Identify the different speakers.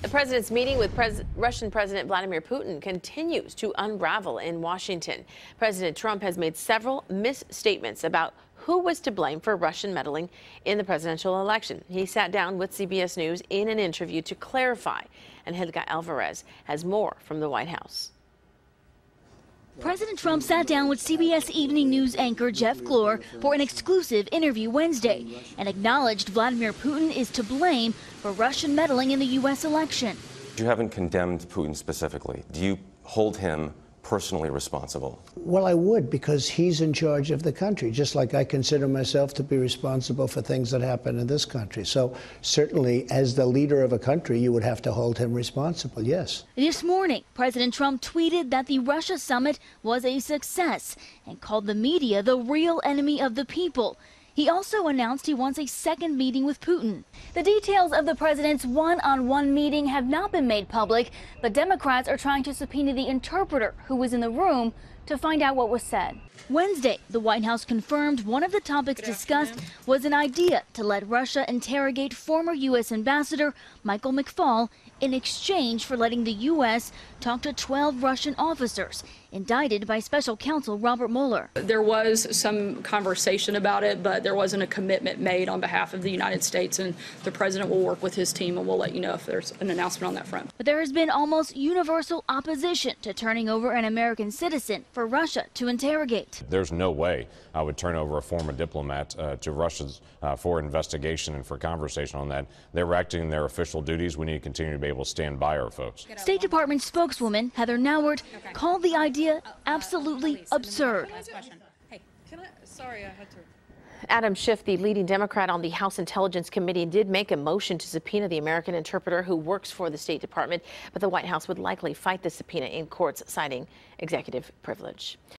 Speaker 1: The president's meeting with Russian President Vladimir Putin continues to unravel in Washington. President Trump has made several misstatements about who was to blame for Russian meddling in the presidential election. He sat down with CBS News in an interview to clarify. And Helga Alvarez has more from the White House.
Speaker 2: President Trump sat down with CBS Evening News anchor Jeff Glor for an exclusive interview Wednesday and acknowledged Vladimir Putin is to blame for Russian meddling in the U.S. election.
Speaker 3: You haven't condemned Putin specifically. Do you hold him personally responsible?
Speaker 4: Well, I would, because he's in charge of the country, just like I consider myself to be responsible for things that happen in this country. So certainly, as the leader of a country, you would have to hold him responsible, yes.
Speaker 2: This morning, President Trump tweeted that the Russia summit was a success and called the media the real enemy of the people. He also announced he wants a second meeting with Putin. The details of the president's one-on-one meeting have not been made public, but Democrats are trying to subpoena the interpreter who was in the room to find out what was said. Wednesday, the White House confirmed one of the topics discussed was an idea to let Russia interrogate former U.S. Ambassador Michael McFaul in exchange for letting the U.S. talk to 12 Russian officers indicted by special counsel Robert Mueller.
Speaker 5: There was some conversation about it, but there wasn't a commitment made on behalf of the United States, and the president will work with his team, and we'll let you know if there's an announcement on that front.
Speaker 2: But there has been almost universal opposition to turning over an American citizen for Russia to interrogate.
Speaker 6: There's no way I would turn over a former diplomat to Russia for investigation and for conversation on that. They were acting in their official duties. We need to continue to be able to stand by our folks.
Speaker 2: State Department spokeswoman Heather Nauert called the idea absolutely absurd.
Speaker 1: Adam Schiff, the leading Democrat on the House Intelligence Committee, did make a motion to subpoena the American interpreter who works for the State Department, but the White House would likely fight the subpoena in courts, citing executive privilege.